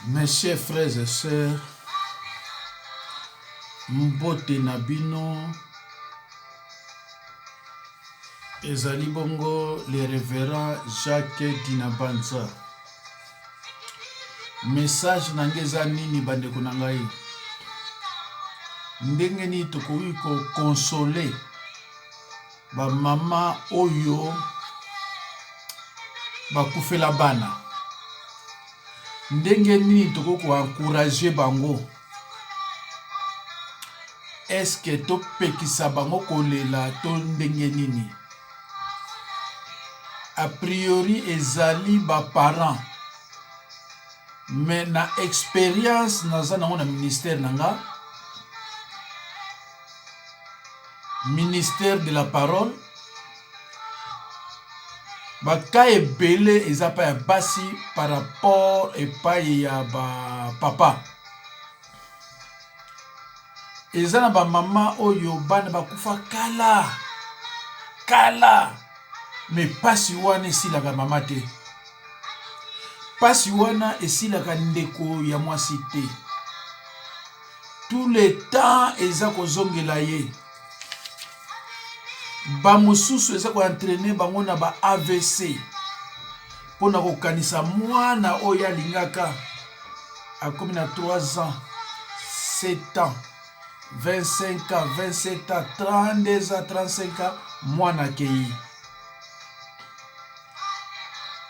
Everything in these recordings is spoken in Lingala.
Mes chers frères et sœurs, mbote na bino ezali bongo le révérend Jacques Dinabanza. Message nange eza nini bandeko na ngai? Ndenge nini tokoki konsole ba mama oyo bakufela bana? Ndenge nini tokoki encourager bango? Est-ce que topekisa bango kolela to ndenge nini? A priori ezali ba parents, mais na expérience naza nango na ministère nanga, ministère de la parole, baka ebele eza pa ya basi par rapport epai ya ba papa. Eza na ba mama oyo bana bakufa kala mais pasi wana esilaka mama te, pasi wana esilaka ndeko ya mwasi te. Tout le temps eza kozongela ye. Ba mosusu eza koentraîner bango na ba AVC mpona kokanisa mwana oyo alingaka akomi na 3 ans, 7 ans, 25 ans, 27 ans, 32 ans, 35 ans, mwana akei.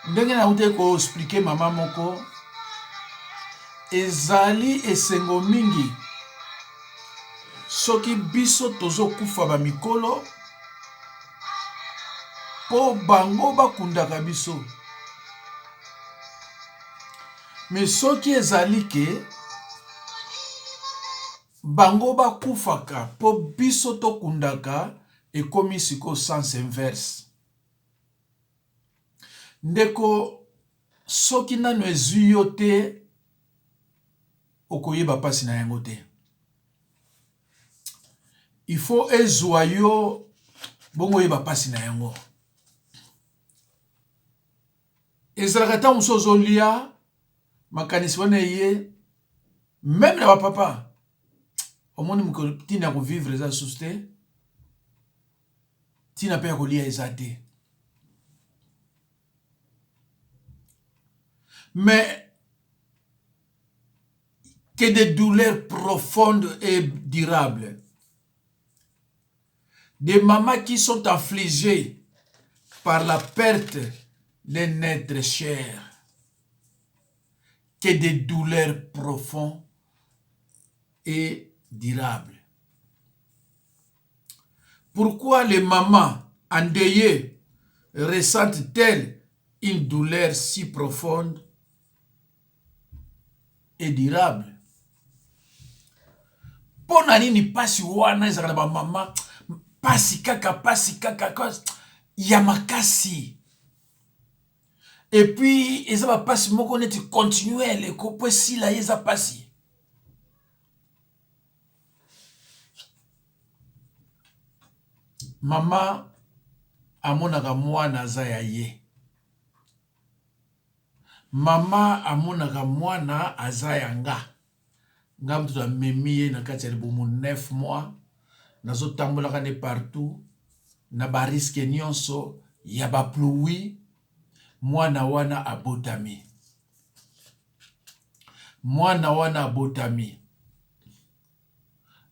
Ndenge na ute ko expliquer mama moko, ezali esengo mingi soki biso tozokufa ba mikolo po bango bakundaka biso. Mais soki ezali ke bango bakufaka po biso tokundaka, ekomi siko sens inverse. Ndeko soki nano ezwi yo te, okoyeba pasi na yango te. Il faut ezwa yo bongo yeba pasi na yango. Ezalaka ta mosu ozolia makanisi wana ye, même na bapapa omoni mokolo ntina kovivre eza susu te, ntina mpe ya kolia eza te. Mais que des douleurs profondes et durables. Des mamans qui sont affligées par la perte d'un être cher. Que des douleurs profondes et durables. Pourquoi les mamans endeuillées ressentent-elles une douleur si profonde et durable? Pona nini pasi wana ezaka na ba mama pasi kaka ya makasi. Et puis eza ba pasi moko neti continuel eko po sila eza pasi. Mama amonaka mwana aza ya ye. Mama amonaka mwana aza ya nga. Nga mtu amemi ye na kati ya libumu 9 mois, nazo tambolaka ne partout, na ba risque nyonso ya ba pluie, mwana wana abotami. Mwana wana abotami.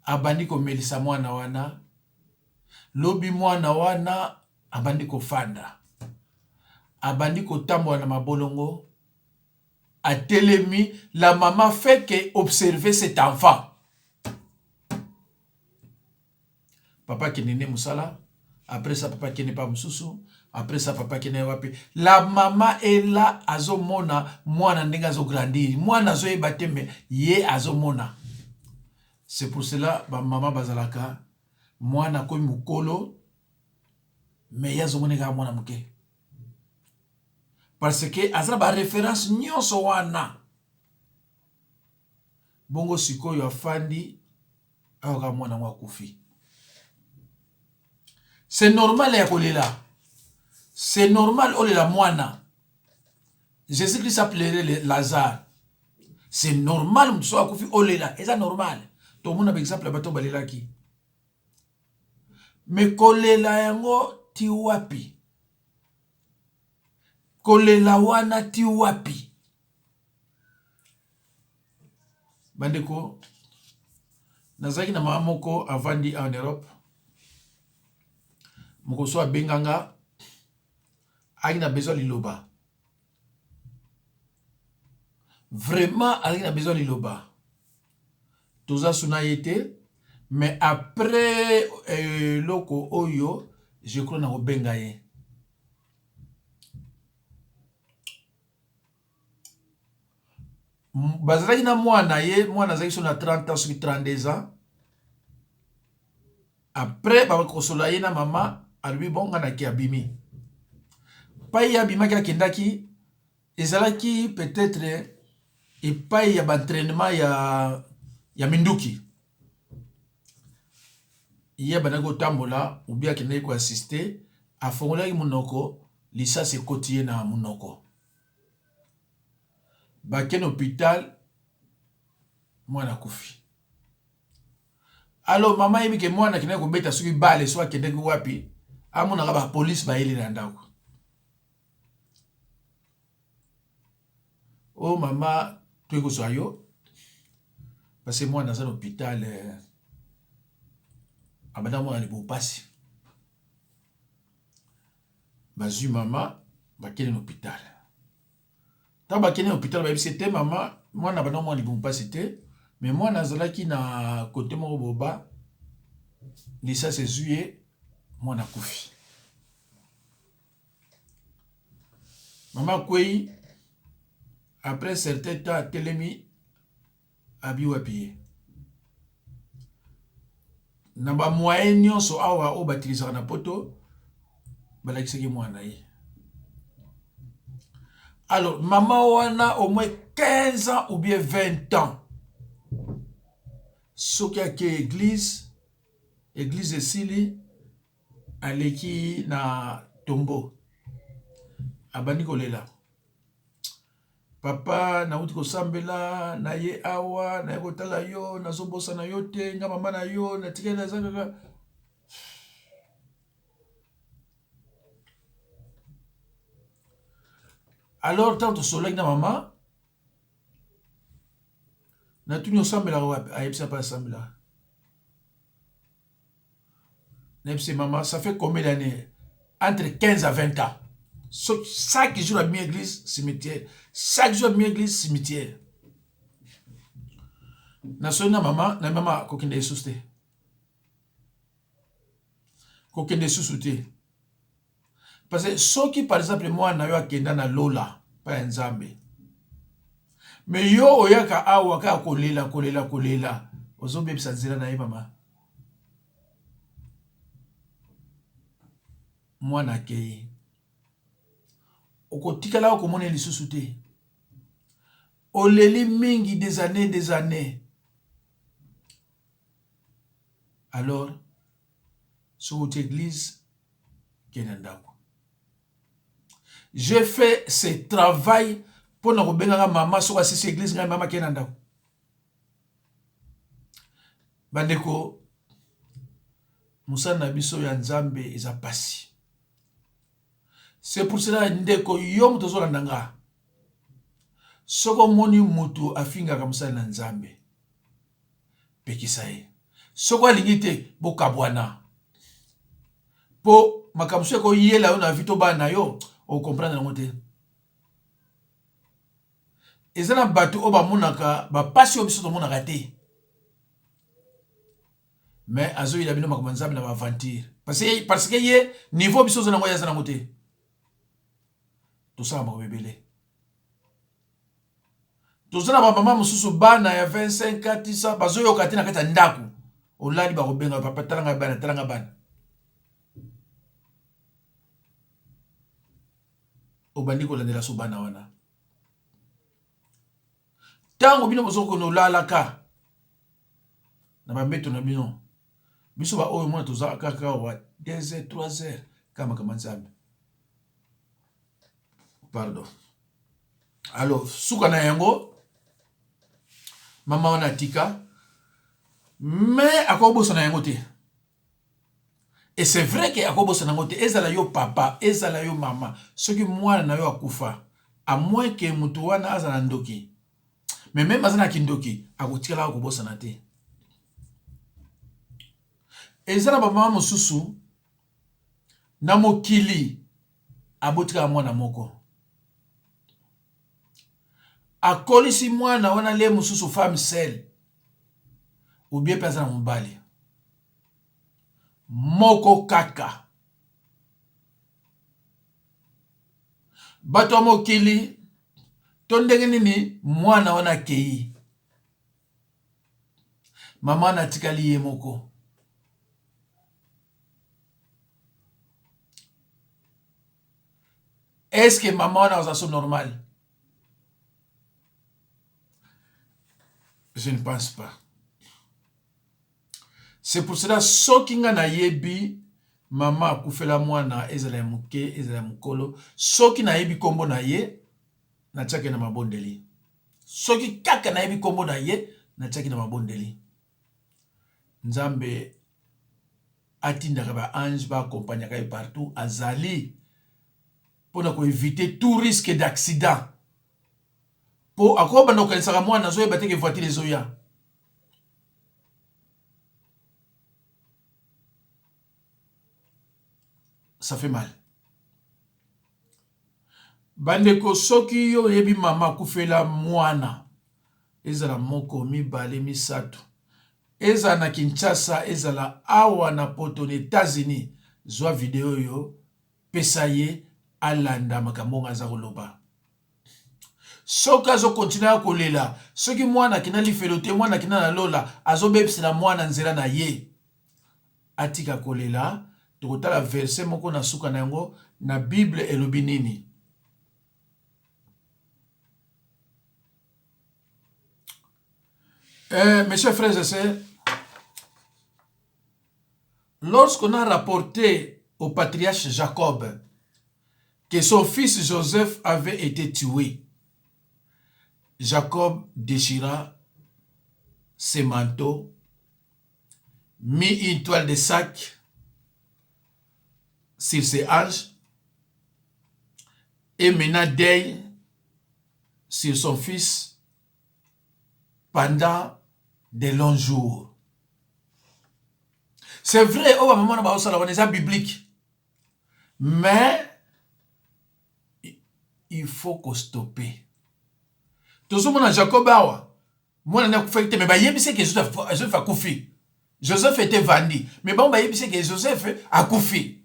Abandi komelisa mwana wana, lobi mwana wana abandi kofanda. Abandi kotambola na mabolongo. A telemi, la maman fait que observer cet enfant. Papa qui n'est moussala, après ça papa qui n'est pas moussoussou, après ça papa qui n'est wapi. La maman est là, azomona, mwana ndenga azo grandir, mwana azo ebateme, ye azomona. C'est pour cela, ba maman bazalaka, mwana koi mukolo, mais yazo moneka mwana muke. Parce que azala ba référence nyonso wana. Bongo sikoyo afandi ayoka mwana wakufi. C'est normal ya kolela. C'est normal olela mwana. Jésus-Christ appelait Lazare. c'est normal mutu so akufi olela eza normal to mona par exemple bato balelaki mais kolela yango ti wapi kolela wana ti wapi bandeko nazaki na mama moko avandi en Europe moko so abenganga aki na besoin liloba vraiment aki na besoin liloba toza suna yete mais après loko oyo je crois na kobenga ye bazalaki na mwana ye mwana azalaki so na 30 ans soki 32 ans après bakosola ye na mama alobi bon nga naki abimi pai abimaki akendaki ezalaki peut-être epai ya baentraînement ya minduki ye bandaki kotambola ubi akendaki koassiste afongolaki monoko lisasi ekoti ye na monoko bakene hôpital mwana kufi alors mama yebi ke mwana akendaki kobeta soki bale so akendaki wapi amonaka bapolisi bayeli na ndako o mama toyei kozwa yo parce mwana aza na hôpital abanda mwana libo pasi bazwi mama bakene na hôpital ntango bakene na hôpital bayebisi te mama mwana abanda mwana libo pasi te mais mwana azalaki na kote moko boba lisasi ezwi ye mwana kufi mama kwei après certain temps atelemi abi wapi ye na bamoyen nyonso awa oyo batilisaka na poto balakisaki mwana ye alors mama wana au moins 15 ans ou bien 20 ans soki ake église esili aleki na tombo abandi kolela papa nauti kosambela na ye awa na ye kotala yo nazobosa na yo te nga mama na yo natikali naza kaka alors ntango tosolaki na mama natuni osambelaka wapi ayebisa mpa asambelaka nayebisi mama ça fait combien d'années entre 15 à 20 ans chaque jour à mi-église, cimetière. Chaque jour à mi-église, cimetière. Na maman, kokende souste. Kokende sousouté. Parce que ceux qui, par exemple, moi, na yo akenda na lola, pas nzambe. Mais yo oyaka awa ka kolela. Ozo bebisa nzela na ye mama. Moi na kei. Okotikala okomona lisusu te oleli mingi des années alors sur votre église kenandako j'ai fait ce travail pour na kobenga mama sur cette église ngai mama kenandako bandeko musana na biso ya nzambe eza pasi. C'est pour cela ndeko yo muto zola nanga. Soko moni mutu afinga kamusala na nzambe. Pekisa ye. Soko alingite bokabwana. Po makamusu ko yela yo na vito bana yo o comprendre na ngote. Ezana batu oba monaka ba pasi obiso to monaka te. Mais azo il a bino makamanzambe na ba aventure. Parce que ye niveau biso zona ngoya zana ngote. Tout ça m'a rebellé. Tout ça na maman mususu bana ya 25 ans tisa bazo yo kati na kata ndaku. Olali ba kobenga papa talanga bana. Obandi ko landela so bana wana. Tango bino bozo ko no lalaka. Na ba meto na bino. Biso ba oyo mona toza kaka wa 2 heures 3 heures kama nzambe. Pardon. Alors, souka na yango, Maman wana tika. Mais akobosa na yango te. Et c'est vrai que akobosa na yango te. Ezala yo papa, ezala yo mama. Soki mwana na yo akufa. À moins que mutu wana azala ndoki. Mais même azana kindoki, akotikala akobosa na te. Ezala ba mama mosusu na mokili abotika mwana moko. Akolisi mwana wana le mosusu femme seule. Ou bien personne na mobali. Moko kaka. Bato mokili tondenge nini mwana wana kei. Mama na tikali ye moko. Est-ce que maman wana ozaso normal? Je ne pense pas. C'est pour cela soki nga na yebi mama akufela mwana ezala ya muke ezala ya mukolo soki na yebi kombo na ye na tiaki na mabondeli. Soki kaka na yebi kombo na ye na tiaki na mabondeli. Nzambe atindaka ba ange ba accompagnaka ye partout azali pour ko éviter tout risque d'accident. Pour akoba na okanisaka mwana zo yeba teke voiture ezoya. Ça fait mal. Bandeko soki yo yebi mama kufela mwana ezala moko mibale misato ezala na Kinshasa ezala awa na poto na États-Unis zwa video yo pesa ye alanda makambo ngaza koloba soki azo continue kolela soki mwana kina lifelote mwana kina na lola azobebisela mwana nzela na ye atika kolela tokotala verset moko na suka na yango na Bible elobi nini. Mes chers frères et sœurs, lorsqu'on a rapporté au patriarche Jacob que son fils Joseph avait été tué, Jacob déchira ses manteaux, mit une toile de sac sur ses hanches et mena deuil sur son fils pendant de longs jours. C'est vrai, oh maman na ba osala wana biblique. Mais il faut qu'on stoppe. Tout mona Jacob awa. Mona na kufa te mais ba yebise que Joseph a kufi. Joseph était vendu, mais bon ba yebise que Joseph a kufi.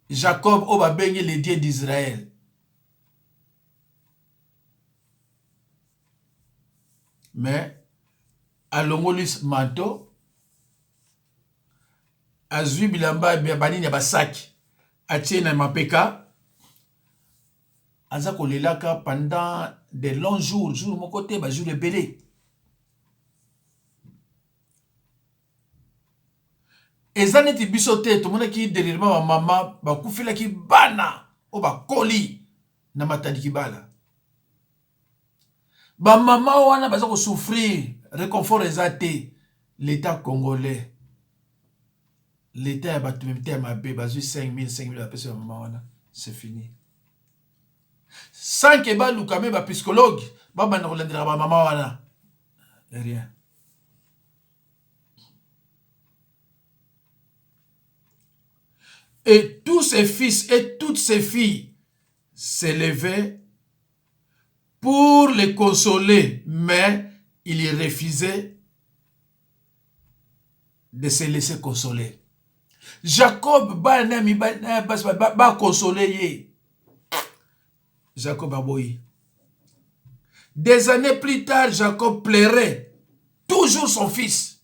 Jacob oba bengi le Dieu d'Israël. Mais alongolis manto azui bilamba banini basaki atie na mapeka aza kolelaka pendant de longs jours mon côté ba jour ebele ezaneti biso te tomonaki derrière ba mama ba kufelaki bana o ba koli na matandiki bala ba mama wana baza ko souffrir réconfort ezate l'état congolais l'état ya batu même te mabe bazui 5000 la personne maman wana c'est fini sans que ba lukame ba psychologue ba bana ko lendela ba mama wana rien. Et tous ses fils et toutes ses filles s'élevaient pour les consoler, mais il refusait de se laisser consoler. Jacob ba consoler. Jacob a boyi. Des années plus tard, Jacob plairait toujours son fils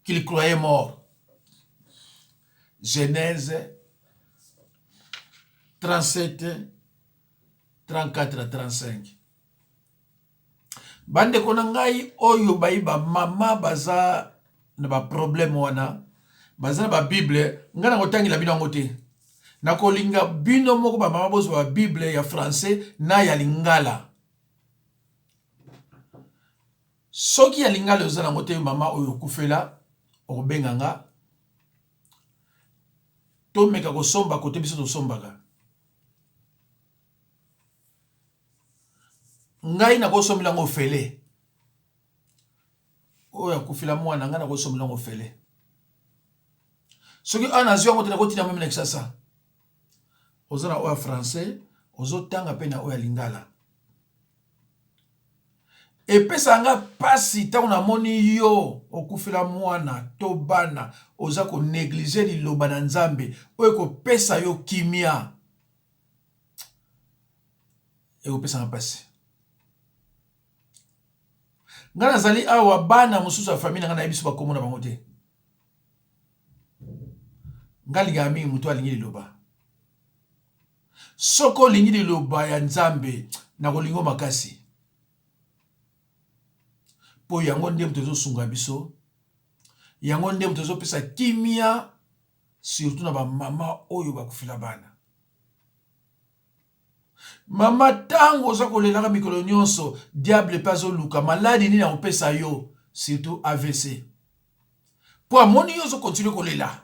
qu'il croyait mort. Genèse 37, 34 à 35. Bande konangai oyo ba mama baza na ba problème wana baza na ba Bible ngana kotangi la bino ngote na kolinga bino moko ba mama bozo ba Bible ya français na ya lingala. Soki ya lingala ozana mote mama oyo kufela obenganga to meka ko somba kote biso to sombaka. Ngai na ko somila ngo fele. Oya kufela mwana nga na ko somila ngo fele. Soki ana zio mote na ko tina meme na kisasa. Ozana oya français, ozo tanga pe na oya lingala. Epesa nga pasi ta una moni yo okufela mwana to bana oza ko négliger liloba na Nzambe oyo ko pesa yo kimia. Eko pesa nga pasi. Nga nazali awa bana mususu ya famille nga na yebiso bakomo na bango te. Nga linga mingi mutu alingi liloba. Soko lingi liloba ya Nzambe na kolingo makasi. Po yango nde mtu sunga biso. Yango nde mtu pesa kimia surtout na ba mama oyo bakufila bana. Mama tango oza kolelaka mikolo nyonso diable pazo luka maladi nini na opesa yo surtout AVC. Po amoni yo zo continue kolela.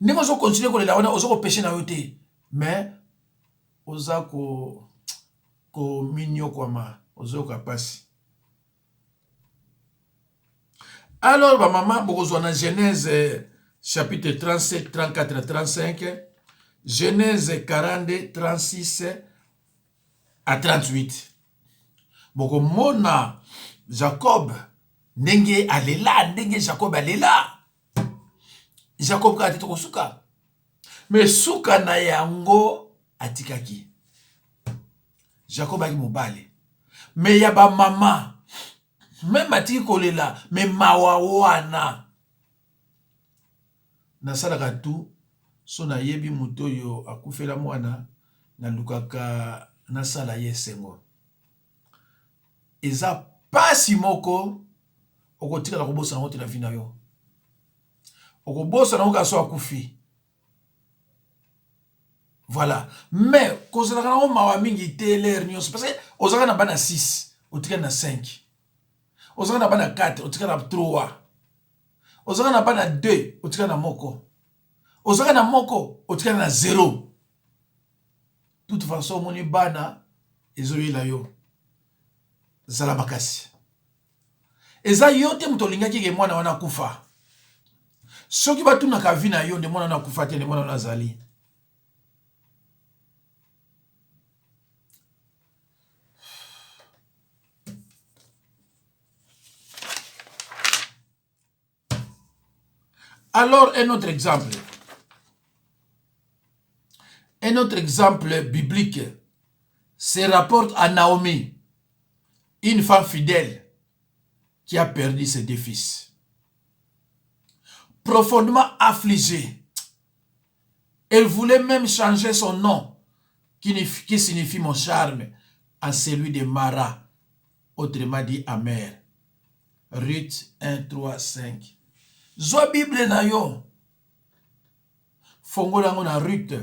Ndenge ozo continue kolela wana ozo ko péché na yo te. Mais oza ko minyo kwa ma ozo ka pasi. Alors, ma maman, beaucoup dans Genèse chapitre 37, 34, 35, Genèse 42, 36 à 38. Beaucoup mona Jacob, nenge alela, nenge Jacob alela. Jacob ka atito suka. Mais suka na yango atikaki. Jacob aki mobale. Mais yaba mama. Même atiki kolela, mais mawawana. Na salaka tu, so na yebi muto yo akufela mwana, na lukaka na sala yesengo. Eza pasi moko, okotika na kobosa na wote na vina yo. Okobosa na woka so akufi. Voilà. Mais, kozala kana mawa mingi teler nyos, parce que ozaka na bana 6, otika na 5. Ozaka na bana 4, otika na 3. Ozaka na bana 2, otika na moko. Ozaka na moko, otika na 0. Toute façon, moni bana, ezoyela yo. Zala makasi. Eza yote mutolinga kike mwana wana kufa. Soki batu na kavina yo, nde mwana wana kufa te, nde mwana wana zali. Alors, un autre exemple. Un autre exemple biblique se rapporte à Naomi, une femme fidèle qui a perdu ses 2 fils. Profondément affligée, elle voulait même changer son nom, qui signifie mon charme, en celui de Mara, autrement dit amer. Ruth 1, 3, 5. Zo Bible na yo. Fongola ngo na Ruth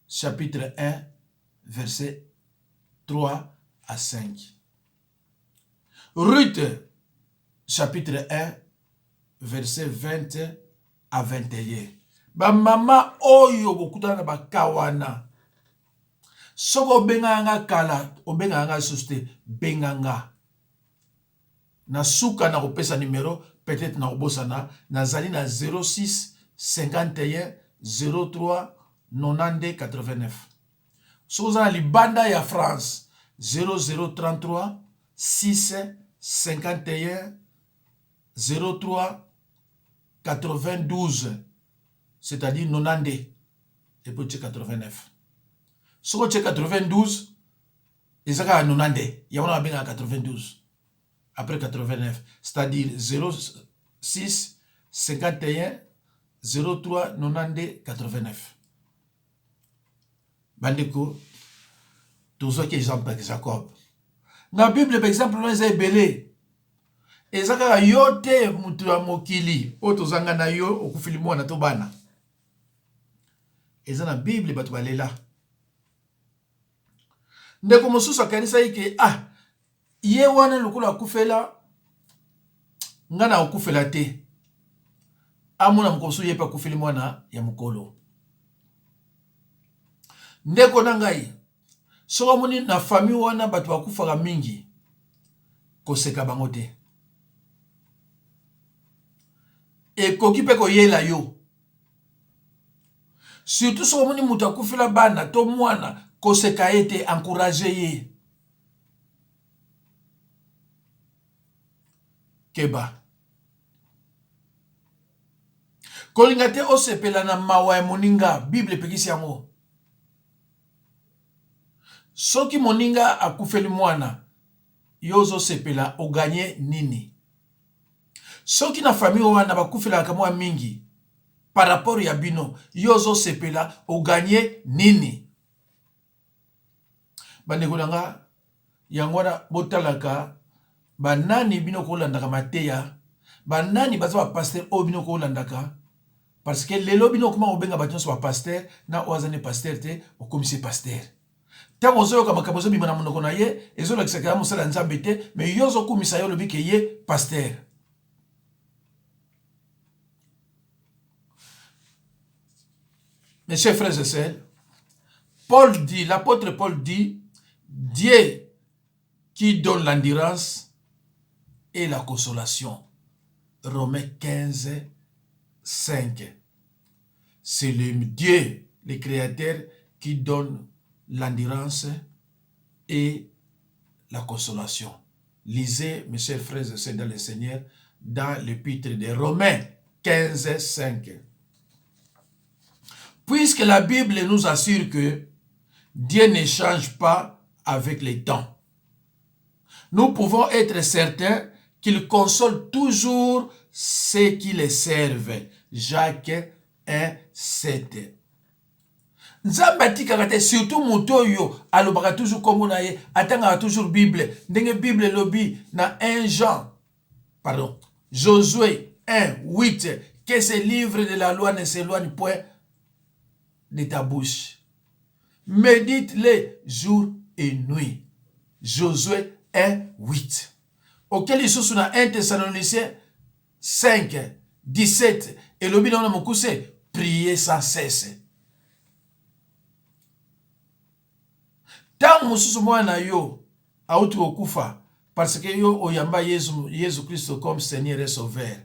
chapitre 1 verset 3 à 5. Ruth chapitre 1 verset 20 à 21. Ba mama oyo bokutana na bakawana. Soko benganga kala, obenganga soste benganga. Na suka na kopesa numéro peut-être na obosana nazali na 06 51 03 90 89. Soza libanda ya France 0033 6 51 03 92, c'est-à-dire 90 et puis 89. Soko 92 ezaka 90, yawona benga 92. Après 89, c'est-à-dire 06 51 03 90 89. Bandeko, tous qui exemple avec Jacob. Dans la Bible, par exemple, nous avons belé. Et ça, quand yote mutu ya mokili, otozanga na yo okufili mwana to bana. eza na Bible bato balela. Ndeko mosusu akanisa ike ye wana lokolo akufela nga na okufela te. Amona mokosu ye pa kufeli mwana ya mokolo. Ndeko na ngai soko moni na famille wana bato bakufaka mingi koseka bango te. Ekoki pe koyela yo. Surtout soko moni mutu akufela bana to mwana koseka ye te, encourager ye. Keba. Kolinga te osepela na mawa ya moninga, Bible pekisi yango. Soki moninga akufeli mwana, yozo sepela oganye nini? Soki na famille wana bakufela kamwa mingi, par rapport ya bino, yozo sepela oganye nini? Bandeko nanga, yangwana botalaka, banani bino kolandaka mateya, banani baza ba pasteur o bino kolandaka, parce que lelo bino kuma obenga batonso ba pasteur, na oazane pasteur te, okomise pasteur. Tango ozoyoka makambo ezobima na monoko na ye, ezolakisaka ya mosala nzambe te, mais yo ozokumisa yo lobi ke ye pasteur. Mes chers frères et sœurs, Paul dit, l'apôtre Paul dit, Dieu qui donne l'endurance et la consolation. Romains 15, 5. C'est le Dieu, le Créateur, qui donne l'endurance et la consolation. Lisez, mes chers frères et sœurs dans le Seigneur, dans l'épître de Romains 15, 5. Puisque la Bible nous assure que Dieu ne change pas avec les temps, nous pouvons être certains qu'il console toujours ceux qui les servent. Jacques 1, 7. Nzambe atikaka te, surtout moto yo alobaka toujours comme na ye, atangaka toujours Bible. Ndenge Bible lobi na 1 Jean, pardon, Josué 1, 8, que ce livre de la loi ne s'éloigne point de ta bouche. Médite-le jour et nuit. Josué 1, 8. Auquel il sous na 1 Thessaloniciens 5, 17. Et lobi na mokuse, priez sans cesse. Tant mosusu mwana yo auti okufa parce que yo oyamba Yesu Christ comme Seigneur et Sauveur.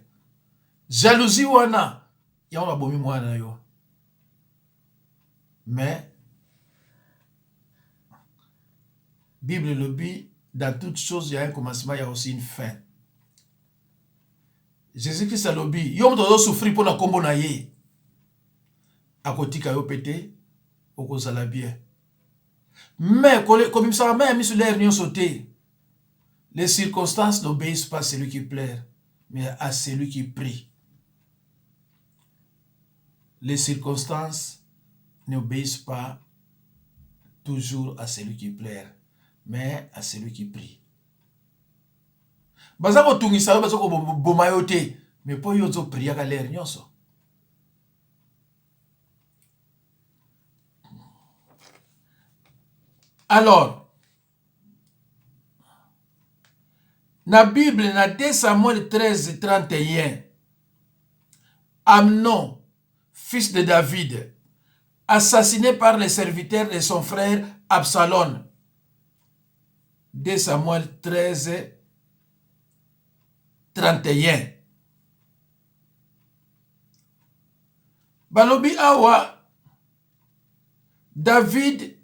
Jalousie wana ya on abomi mwana yo. Mais Bible le dit, dans toutes choses il y a un commencement, il y a aussi une fin. Jésus-Christ a lobi, yo mto souffrir pour na kombo na ye. Akotika yo pété, okozala bien. Mais comme ça même sur l'air n'y sauté. Les circonstances n'obéissent pas à celui qui pleure, mais à celui qui prie. Les circonstances n'obéissent pas toujours à celui qui pleure, mais à celui qui prie. Bazako tungisa yo bazako bomayote, mais po yo zo priya ka l'air nyonso. Alors, na Bible, na 2 Samuel 13, 31, Amnon, fils de David, assassiné par les serviteurs de son frère Absalom. 2 Samuel 13, 31. Balobi awa, David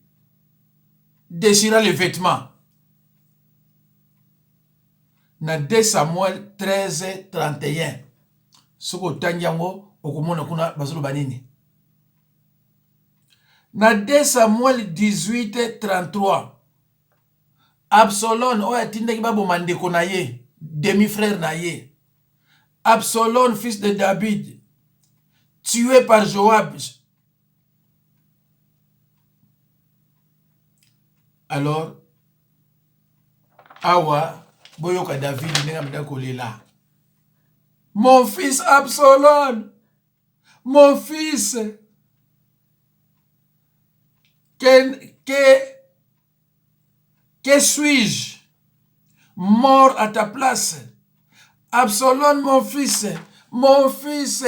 déchira les vêtements. Na 2 Samuel 13, 31. Soko tanyango okumona kuna bazulu banini. Na 2 Samuel 18, 33. Absalom oya tindeki babo mandeko na ye, demi-frère na ye. Absalom, fils de David, tué par Joab. Alors, awa, boyoka David, là. Mon fils Absalom, mon fils. Que suis-je mort à ta place? Absalom, mon fils, mon fils.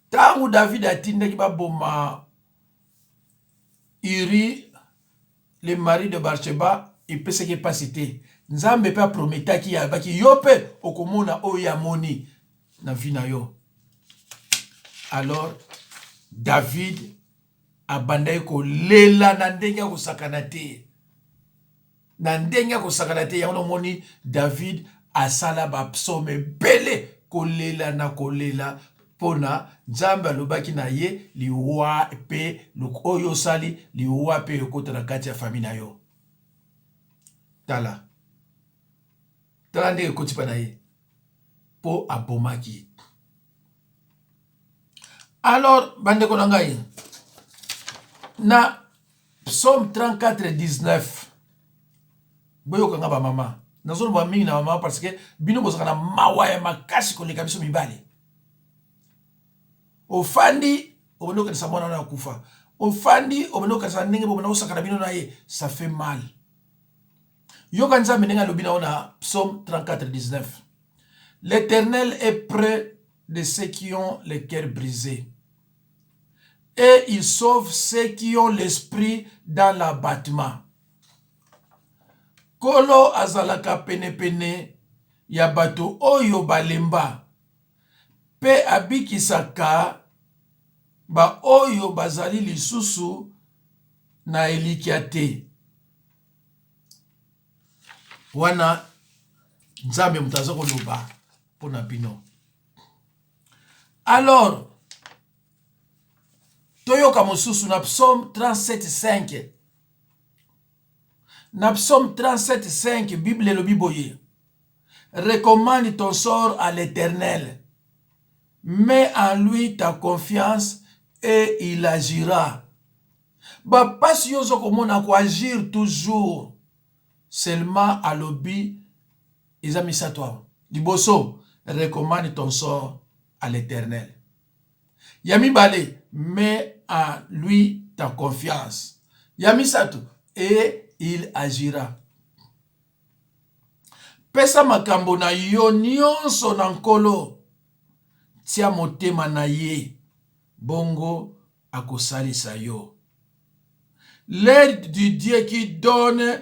Tangu David atindaki baboma Uri, le mari de Bathsheba, il peut se capacité. Nzambe pe prometaki ya baki yope okomona oyamoni na vina yo. Alors David abandai ko lela na ndenge ko sakanate. Na ndenge ko sakanate ya moni David asala ba psaume belé ko lela na ko lela pona Nzambe alobaki na ye liwa pe oyo sali liwa pe yokota na kati ya famille na yo. Tala ndenge koti pa na ye po abomaki. Alors bande ko na ngai na Psaume 34:19 boyoka nga ba mama nazo ba mingi na mama parce que bino bozaka na mawa ya makasi koleka biso mibale. Ofandi obendo kanisa mwana na kufa. Ofandi obendo kanisa ndenge bomona osakana bino na ye, ça fait mal. Yoka Nzambe ndenge alobi na ona Psaume 34:19. L'Éternel est près de ceux qui ont le cœur brisé et il sauve ceux qui ont l'esprit dans l'abattement. Kolo azalaka pene pene ya bato oyo balemba pe abikisaka ba oyo bazali lisusu na elikia te. Wana Nzambe mutazo koloba pona bino. Alors toyoka mosusu na Psaume 37:5. Na Psaume 37:5 Bible elobi boye. Recommande ton sort à l'Éternel. Mets en lui ta confiance et il agira. Ba pasi yozo komona ko agir toujours. Seulement à l'obi ezamisa toi. Liboso, recommande ton sort à l'Éternel. Yami bale, mets en lui ta confiance. Yamisa tu et il agira. Pesa makambo na yo nyonso na nkolo. Tia motema na ye. Bongo akosalisa yo. L'aide du Dieu qui donne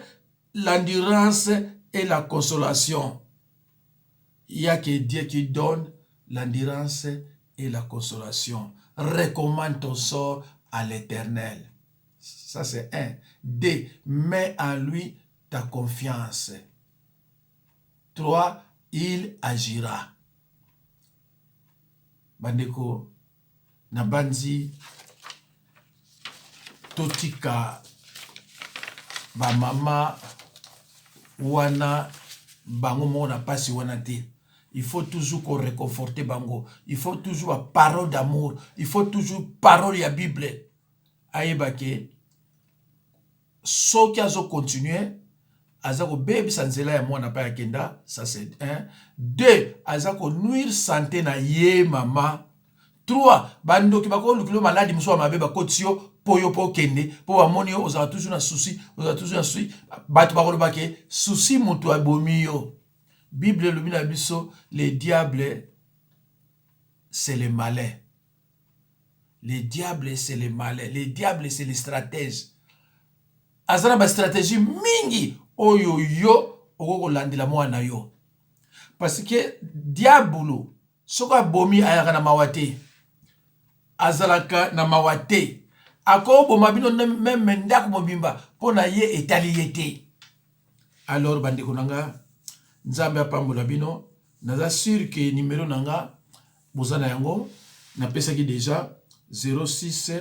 l'endurance et la consolation. Il n'y a que Dieu qui donne l'endurance et la consolation. Recommande ton sort à l'Éternel. Ça c'est 1. 2. Mets en lui ta confiance. 3. Il agira. Bandeko, nabanzi totika ba mama wana bango mona pasi wana te. Il faut toujours qu'on réconforte bango. Il faut toujours une parole d'amour. Il faut toujours parole ya Bible. Aïbake, soki azo continuer, azako baby sanzela ya mwana pa ya kenda, ça c'est 1. 2, azako nuire santé na ye mama. 3, bandoki bako lukilo maladi muso mabe bakotio poyo po kende, po bamoni yo ozala toujours na souci, bato bako lobake souci mutu abomi yo. Bible lumina biso, les diables c'est les malins. Les diables c'est les malins. Les diables c'est les stratèges. Azana ba stratégie mingi oyo yo okoko landela mwana yo. Parce que diabolo soka bomi ayaka na mawate. Azalaka na mawate. Ako boma bino même ndako mobimba pona ye etali yete. Alors bandeko nanga Nzambe apambola bino, naza sûr que numéro nanga bozana yango na pesa ki déjà 06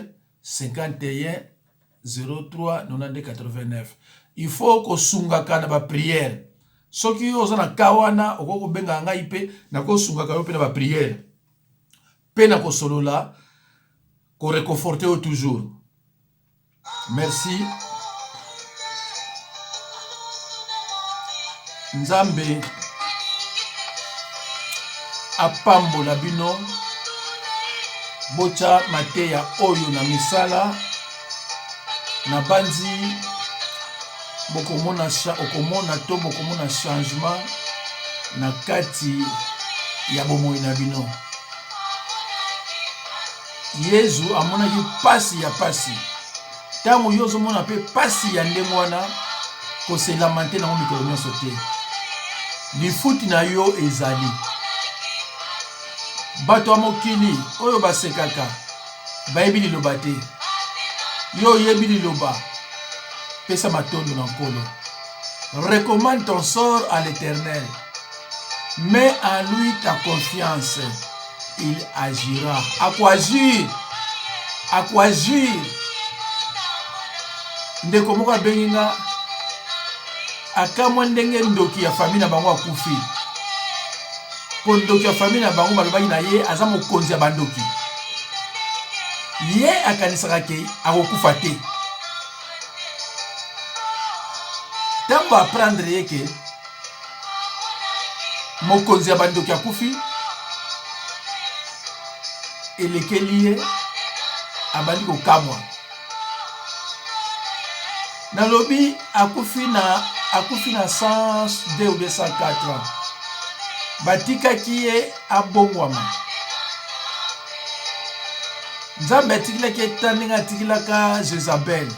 51 03 92 89. Il faut ko sunga kana ba prière. Soki yo zana kawana okoko benga ngai pe na ko sunga ka yo pe na ba prière. Pe na ko solola ko réconforter toujours. Merci. Nzambe apambola bino Bocha mateya oyo na misala na banzi bokomona to bokomona changement na kati ya bomoi na bino. Yesu amonaki pasi ya pasi. Tango yo ozomona pe pasi ya ndenge wana koselamante nango mikolo nyonso te. Lifuti na yo ezali. Bato ya mokili oyo basekaka bayebi liloba te. Yo oyebi liloba, pesa matondo na nkolo. Recommande ton sort à l'Éternel. Mets en lui ta confiance. Il agira. Akwagir. Ndeko moko abenginga akamwa ndenge ndoki ya famille na bango akufi. Po ndoki ya famille na bango balobaki na ye aza mokonzi ya bandoki. Ye akanisaka ke akokufa te. Ntango aprendre ye ke mokonzi ya bandoki akufi, elekeli ye abandi kokamwa. Nalobi akufi na 102 ou 104 ans. Batikaki ye abongwama. Nzambe atikilaki etandinga atikilaka Jezabel.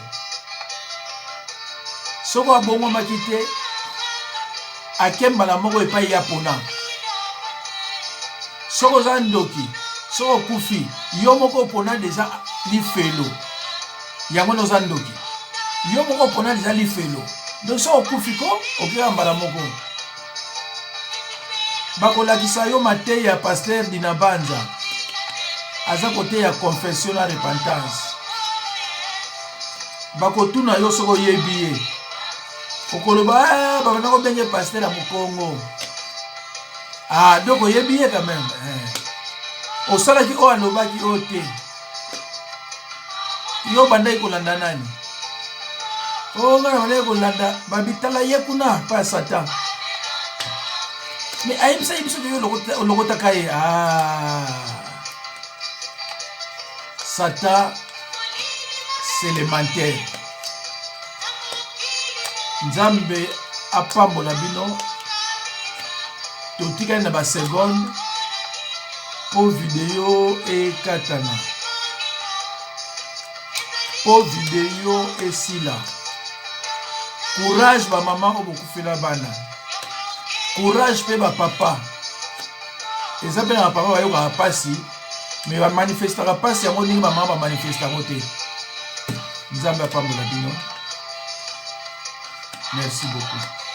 Soko abongwamaki te, akembala moko epai ya pona. Soko za ndoki, soko kufi, yo moko pona deja lifelo. Yango no za ndoki. Yo moko pona deja lifelo. Donc soko kufi ko, okira mbala moko. Bakolakisa yo mateya ya pasteur Dinabanza. Aza kote ya confession na repentance. Bakotuna yo soko yebi ye. Okoloba babana ko benge pasteur ya Mukongo. Donc yebi ye quand même. Osalaki o alobaki o te. Yo bandai kolanda nani? Ngana bandai kolanda babitala ye kuna pa Satan. Mais aïe, ça y est, le rotakaye. Satan, c'est élémentaire. Nzambe apambola bino. Totika na ba seconde. Po vidéo et katana. Po vidéo et sila. Courage ba maman ko bokufela bana. Courage pe ba papa. Eza pe na papa bayoka pasi, mais ba manifestera pasi yango ndenge ba mama ba manifesta mote. Nzambe apambola bino. Merci beaucoup.